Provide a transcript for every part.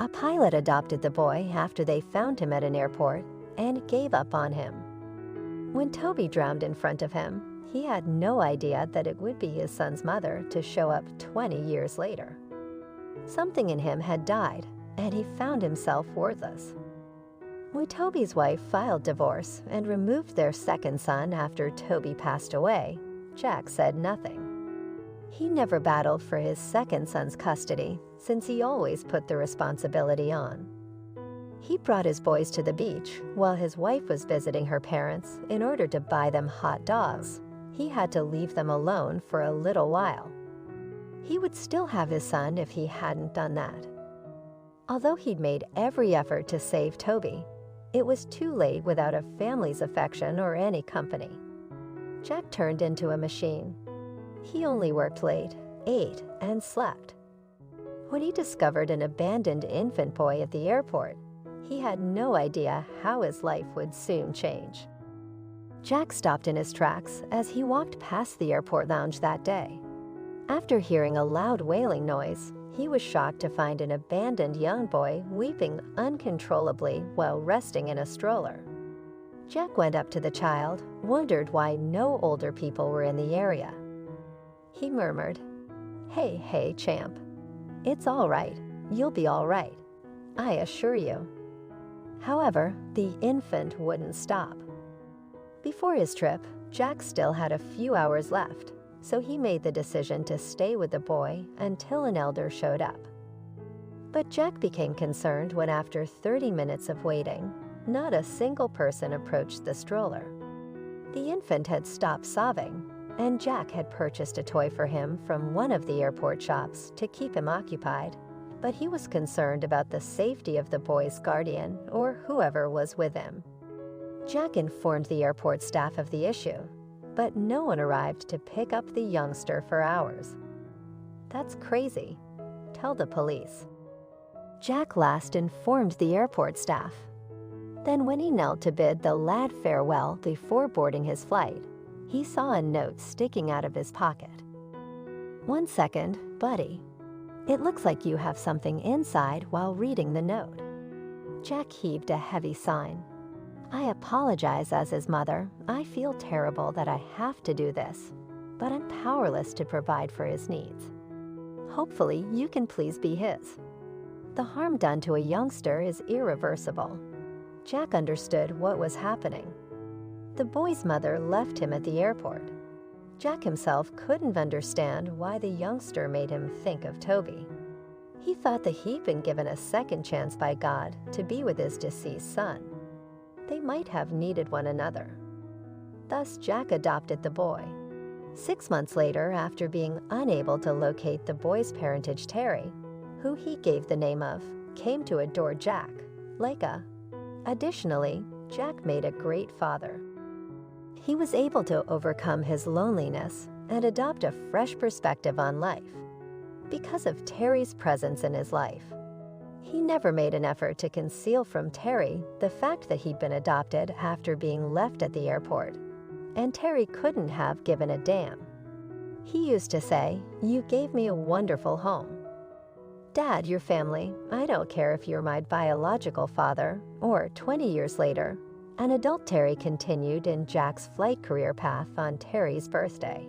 pilot adopted the boy after they found him at an airport and gave up on him. When Toby drowned in front of him, he had no idea that it would be his son's mother to show up 20 years later. Something in him had died, and he found himself worthless. When Toby's wife filed divorce and removed their second son after Toby passed away, Jack said nothing. He never battled for his second son's custody, since he always put the responsibility on. He brought his boys to the beach while his wife was visiting her parents in order to buy them hot dogs. He had to leave them alone for a little while. He would still have his son if he hadn't done that. Although he'd made every effort to save Toby, it was too late without a family's affection or any company. Jack turned into a machine. He only worked late, ate, and slept. When he discovered an abandoned infant boy at the airport, he had no idea how his life would soon change. Jack stopped in his tracks as he walked past the airport lounge that day. After hearing a loud wailing noise, he was shocked to find an abandoned young boy weeping uncontrollably while resting in a stroller. Jack went up to the child, wondered why no older people were in the area. He murmured, Hey, champ. It's all right. You'll be all right. I assure you." However, the infant wouldn't stop. Before his trip, Jack still had a few hours left, so he made the decision to stay with the boy until an elder showed up. But Jack became concerned when, after 30 minutes of waiting, not a single person approached the stroller. The infant had stopped sobbing, and Jack had purchased a toy for him from one of the airport shops to keep him occupied, but he was concerned about the safety of the boy's guardian or whoever was with him. Jack informed the airport staff of the issue, but no one arrived to pick up the youngster for hours. "That's crazy. Tell the police." Jack last informed the airport staff. Then, when he knelt to bid the lad farewell before boarding his flight, he saw a note sticking out of his pocket. "1 second, buddy. It looks like you have something inside while reading the note." Jack heaved a heavy sigh. "I apologize as his mother. I feel terrible that I have to do this, but I'm powerless to provide for his needs. Hopefully, you can please be his. The harm done to a youngster is irreversible." Jack understood what was happening. The boy's mother left him at the airport. Jack himself couldn't understand why the youngster made him think of Toby. He thought that he'd been given a second chance by God to be with his deceased son. They might have needed one another. Thus, Jack adopted the boy. 6 months later, after being unable to locate the boy's parentage, Terry, who he gave the name of, came to adore Jack, Leica. Additionally, Jack made a great father. He was able to overcome his loneliness and adopt a fresh perspective on life. Because of Terry's presence in his life, he never made an effort to conceal from Terry the fact that he'd been adopted after being left at the airport, and Terry couldn't have given a damn. He used to say, "You gave me a wonderful home. Dad, your family, I don't care if you're my biological father," or 20 years later, an adult Terry continued in Jack's flight career path on Terry's birthday.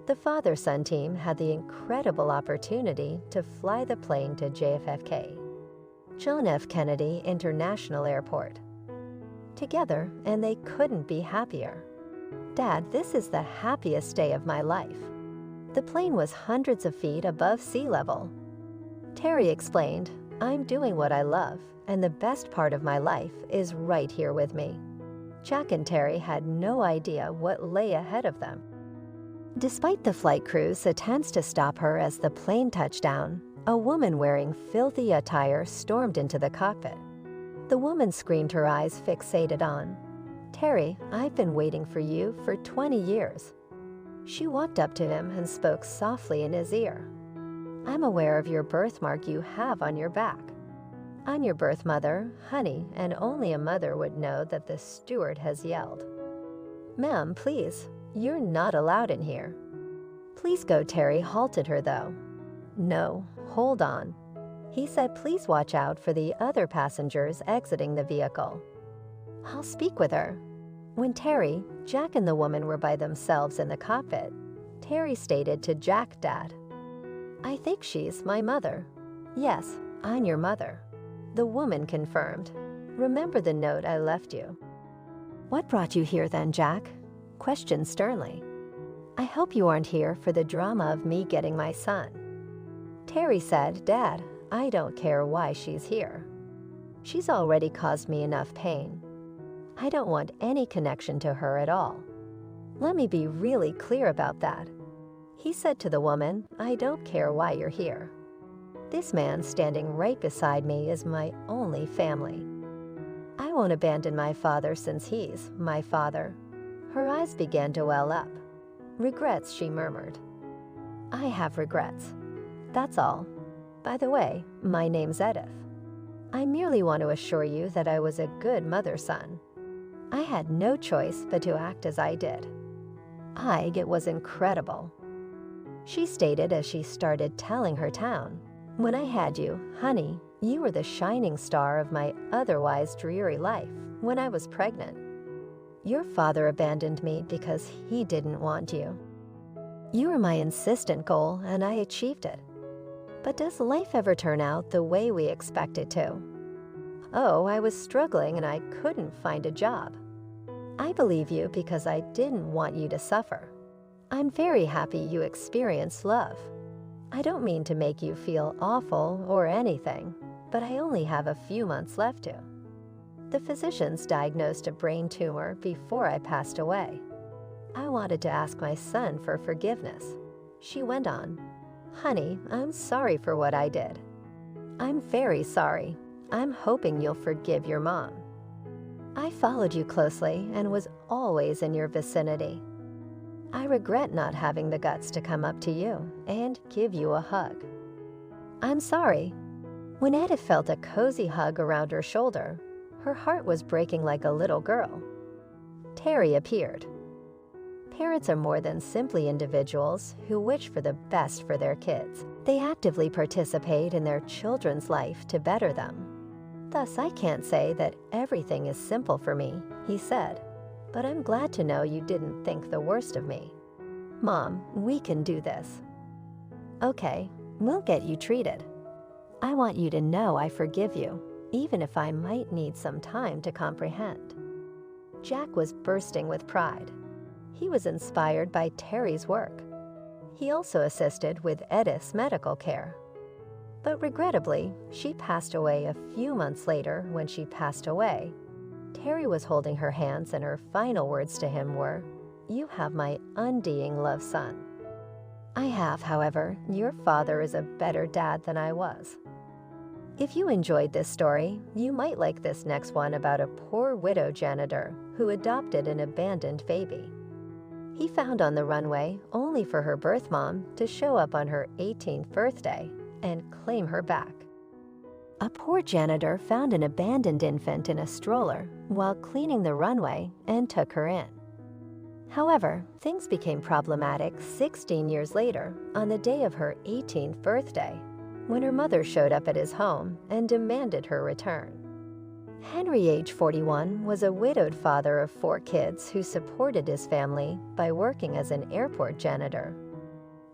The father-son team had the incredible opportunity to fly the plane to JFK, John F. Kennedy International Airport, together, and they couldn't be happier. "Dad, this is the happiest day of my life." The plane was hundreds of feet above sea level. Terry explained, "I'm doing what I love, and the best part of my life is right here with me." Jack and Terry had no idea what lay ahead of them. Despite the flight crew's attempts to stop her as the plane touched down, a woman wearing filthy attire stormed into the cockpit. The woman screamed, her eyes fixated on, "Terry, I've been waiting for you for 20 years. She walked up to him and spoke softly in his ear. "I'm aware of your birthmark you have on your back. I'm your birth mother, honey, and only a mother would know that the steward has yelled. Ma'am, please, you're not allowed in here." "Please go," Terry halted her though. "No, hold on. He said please watch out for the other passengers exiting the vehicle. I'll speak with her. When Terry, Jack and the woman were by themselves in the cockpit, Terry stated to Jack Dad, I think she's my mother. Yes, I'm your mother. The woman confirmed. Remember the note I left you. What brought you here then, Jack? Questioned sternly. I hope you aren't here for the drama of me getting my son. Terry said, Dad, I don't care why she's here. She's already caused me enough pain. I don't want any connection to her at all. Let me be really clear about that. He said to the woman, I don't care why you're here. This man standing right beside me is my only family. I won't abandon my father since he's my father. Her eyes began to well up. Regrets, she murmured. I have regrets. That's all. By the way, my name's Edith. I merely want to assure you that I was a good mother-son. I had no choice but to act as I did. It was incredible. She stated as she started telling her town, when I had you, honey, you were the shining star of my otherwise dreary life when I was pregnant. Your father abandoned me because he didn't want you. You were my insistent goal and I achieved it. But does life ever turn out the way we expect it to? Oh, I was struggling and I couldn't find a job. I believe you because I didn't want you to suffer. I'm very happy you experienced love. I don't mean to make you feel awful or anything, but I only have a few months left to. The physicians diagnosed a brain tumor before I passed away. I wanted to ask my son for forgiveness. She went on, Honey, I'm sorry for what I did. I'm very sorry. I'm hoping you'll forgive your mom. I followed you closely and was always in your vicinity. I regret not having the guts to come up to you and give you a hug. I'm sorry. When Edith felt a cozy hug around her shoulder, her heart was breaking like a little girl. Terry appeared. Parents are more than simply individuals who wish for the best for their kids. They actively participate in their children's life to better them. Thus, I can't say that everything is simple for me, he said, but I'm glad to know you didn't think the worst of me. Mom, we can do this. Okay, we'll get you treated. I want you to know I forgive you, even if I might need some time to comprehend. Jack was bursting with pride. He was inspired by Terry's work. He also assisted with Edith's medical care. But regrettably, she passed away a few months later. When she passed away, Terry was holding her hands and her final words to him were, You have my undying love, son. I have, however, your father is a better dad than I was. If you enjoyed this story, you might like this next one about a poor widow janitor who adopted an abandoned baby. He found on the runway only for her birth mom to show up on her 18th birthday and claim her back. A poor janitor found an abandoned infant in a stroller while cleaning the runway and took her in. However, things became problematic 16 years later on the day of her 18th birthday, when her mother showed up at his home and demanded her return. Henry, age 41, was a widowed father of 4 kids who supported his family by working as an airport janitor.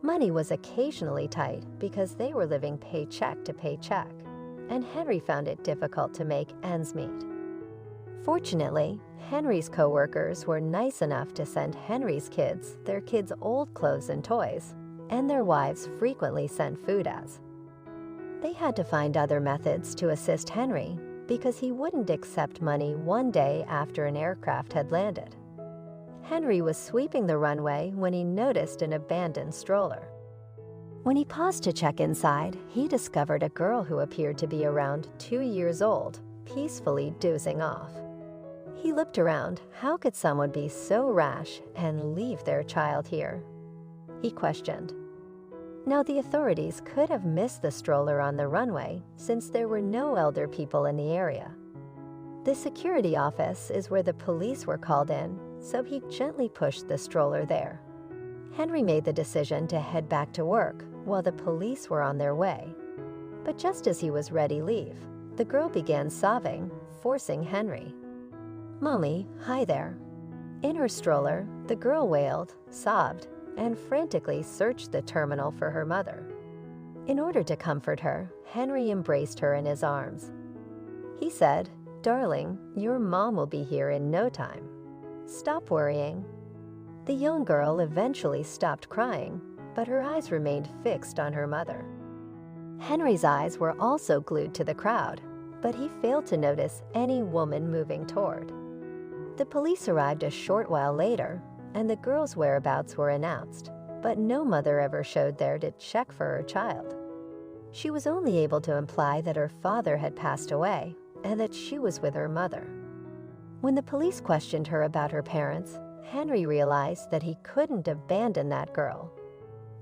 Money was occasionally tight because they were living paycheck to paycheck, and Henry found it difficult to make ends meet. Fortunately, Henry's co-workers were nice enough to send Henry's kids their kids' old clothes and toys, and their wives frequently sent food as. They had to find other methods to assist Henry because he wouldn't accept money one day after an aircraft had landed. Henry was sweeping the runway when he noticed an abandoned stroller. When he paused to check inside, he discovered a girl who appeared to be around 2 years old, peacefully dozing off. He looked around. How could someone be so rash and leave their child here? He questioned. Now, the authorities could have missed the stroller on the runway since there were no elder people in the area. The security office is where the police were called in, so he gently pushed the stroller there. Henry made the decision to head back to work while the police were on their way. But just as he was ready to leave, the girl began sobbing, forcing Henry. "Mommy, hi there." In her stroller, the girl wailed, sobbed, and frantically searched the terminal for her mother. In order to comfort her, Henry embraced her in his arms. He said, "Darling, your mom will be here in no time. Stop worrying." The young girl eventually stopped crying, but her eyes remained fixed on her mother. Henry's eyes were also glued to the crowd, but he failed to notice any woman moving toward. The police arrived a short while later, and the girl's whereabouts were announced, but no mother ever showed there to check for her child. She was only able to imply that her father had passed away and that she was with her mother. When the police questioned her about her parents, Henry realized that he couldn't abandon that girl.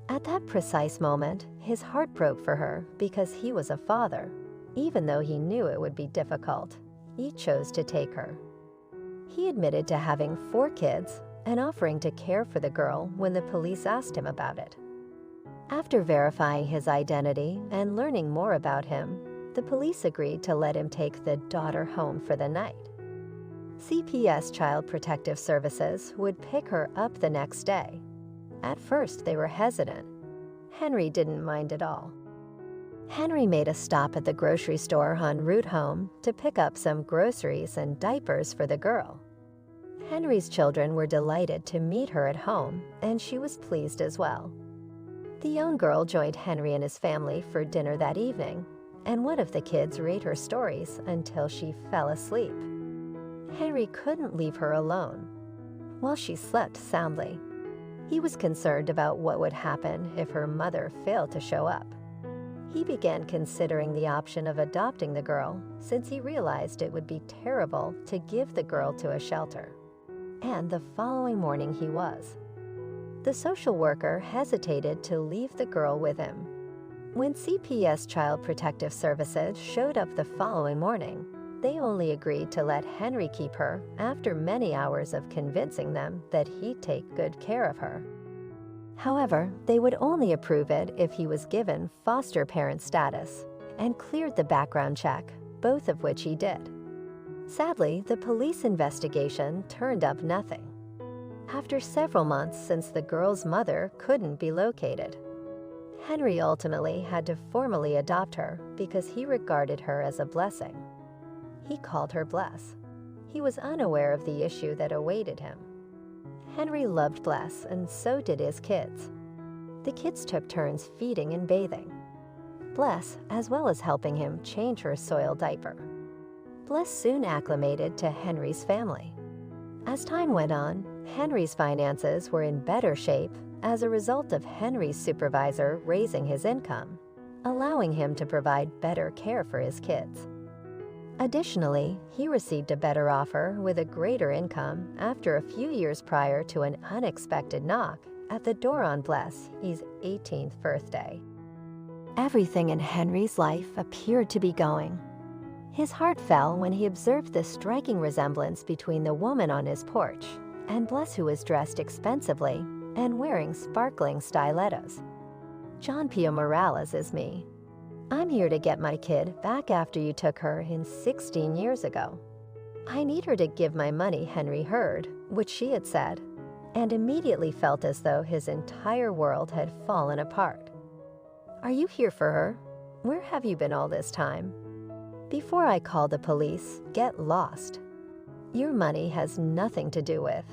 At that precise moment, his heart broke for her because he was a father. Even though he knew it would be difficult, he chose to take her. He admitted to having 4 kids and offering to care for the girl when the police asked him about it. After verifying his identity and learning more about him, the police agreed to let him take the daughter home for the night. CPS Child Protective Services would pick her up the next day. At first, they were hesitant. Henry didn't mind at all. Henry made a stop at the grocery store en route home to pick up some groceries and diapers for the girl. Henry's children were delighted to meet her at home, and she was pleased as well. The young girl joined Henry and his family for dinner that evening, and one of the kids read her stories until she fell asleep. Henry couldn't leave her alone while she slept soundly. He was concerned about what would happen if her mother failed to show up. He began considering the option of adopting the girl since he realized it would be terrible to give the girl to a shelter. And the following morning he was. The social worker hesitated to leave the girl with him. When CPS Child Protective Services showed up the following morning, they only agreed to let Henry keep her after many hours of convincing them that he'd take good care of her. However, they would only approve it if he was given foster parent status and cleared the background check, both of which he did. Sadly, the police investigation turned up nothing. After several months since the girl's mother couldn't be located, Henry ultimately had to formally adopt her because he regarded her as a blessing. He called her Bless. He was unaware of the issue that awaited him. Henry loved Bless, and so did his kids. The kids took turns feeding and bathing Bless, as well as helping him change her soiled diaper. Bless soon acclimated to Henry's family. As time went on, Henry's finances were in better shape as a result of Henry's supervisor raising his income, allowing him to provide better care for his kids. Additionally, he received a better offer with a greater income after a few years prior to an unexpected knock at the door on Bless's 18th birthday. Everything in Henry's life appeared to be going. His heart fell when he observed the striking resemblance between the woman on his porch and Bless, who was dressed expensively and wearing sparkling stilettos. "John Pio Morales is me. I'm here to get my kid back after you took her 16 years ago. I need her to give my money," Henry heard, which she had said, and immediately felt as though his entire world had fallen apart. "Are you here for her? Where have you been all this time? Before I call the police, get lost. Your money has nothing to do with."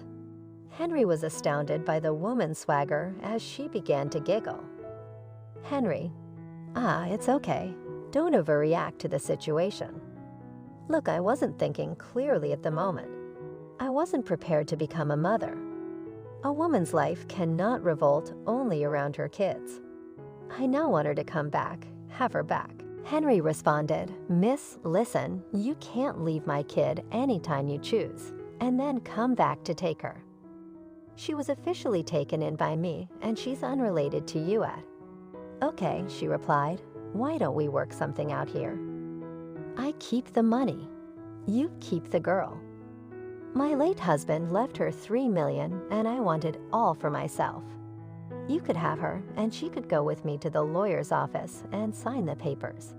Henry was astounded by the woman's swagger as she began to giggle. "Henry, it's okay. Don't overreact to the situation. Look, I wasn't thinking clearly at the moment. I wasn't prepared to become a mother. A woman's life cannot revolve only around her kids. I now want her to come back, have her back." Henry responded, "Miss, listen, you can't leave my kid anytime you choose, and then come back to take her. She was officially taken in by me, and she's unrelated to you at." "Okay," she replied. "Why don't we work something out here? I keep the money. You keep the girl. My late husband left her $3 million, and I wanted all for myself. You could have her, and she could go with me to the lawyer's office and sign the papers.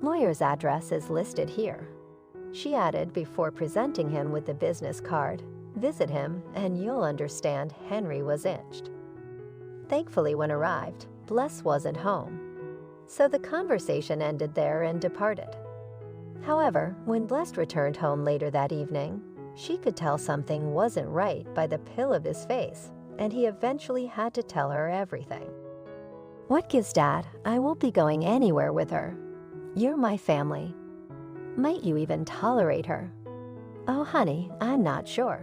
Lawyer's address is listed here." She added before presenting him with the business card, "Visit him and you'll understand Henry was inched." Thankfully, when arrived, Bless wasn't home. So the conversation ended there and departed. However, when Bless returned home later that evening, she could tell something wasn't right by the pill of his face, and he eventually had to tell her everything. "What gives, Dad? I won't be going anywhere with her. You're my family. Might you even tolerate her?" "Oh, honey, I'm not sure."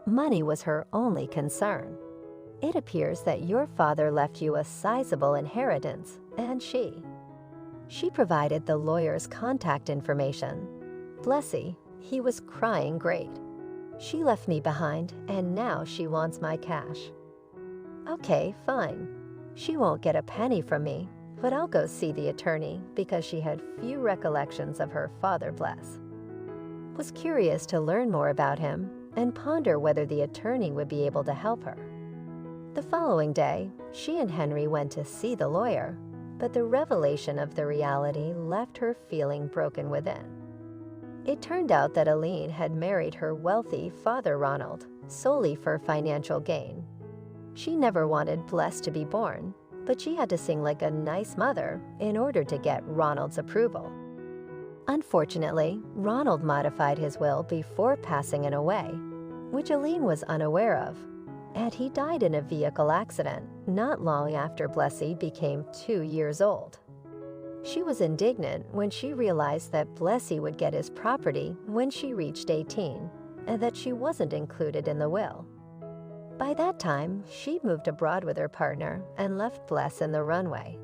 Money was her only concern. "It appears that your father left you a sizable inheritance, and she provided the lawyer's contact information. Blessy, he was crying great. "She left me behind, and now she wants my cash." "Okay, fine. She won't get a penny from me, but I'll go see the attorney because she had few recollections of her father, Bless." Was curious to learn more about him and ponder whether the attorney would be able to help her. The following day, she and Henry went to see the lawyer, but the revelation of the reality left her feeling broken within. It turned out that Aline had married her wealthy father Ronald solely for financial gain. She never wanted Bless to be born, but she had to sing like a nice mother in order to get Ronald's approval. Unfortunately, Ronald modified his will before passing it away, which Aline was unaware of, and he died in a vehicle accident not long after Blessy became 2 years old. She was indignant when she realized that Blessy would get his property when she reached 18, and that she wasn't included in the will. By that time, she moved abroad with her partner and left Bless in the runway.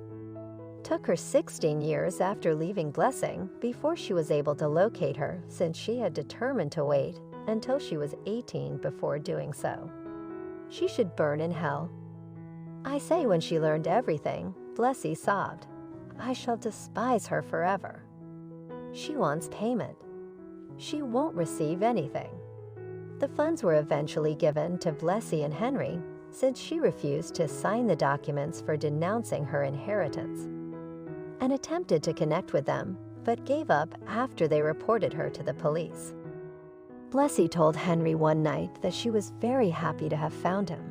Took her 16 years after leaving Blessing before she was able to locate her, since she had determined to wait until she was 18 before doing so. She should burn in hell. I say when she learned everything, Blessy sobbed, "I shall despise her forever." She wants payment. She won't receive anything. The funds were eventually given to Blessy and Henry, since she refused to sign the documents for denouncing her inheritance, and attempted to connect with them, but gave up after they reported her to the police. Blessy told Henry one night that she was very happy to have found him.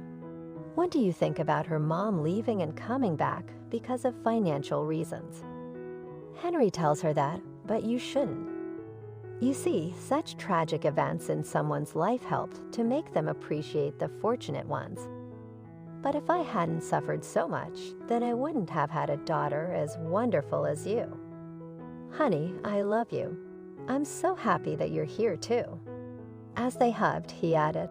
What do you think about her mom leaving and coming back because of financial reasons? Henry tells her that, but you shouldn't. You see, such tragic events in someone's life helped to make them appreciate the fortunate ones. But if I hadn't suffered so much, then I wouldn't have had a daughter as wonderful as you. Honey, I love you. I'm so happy that you're here too. As they hugged, he added,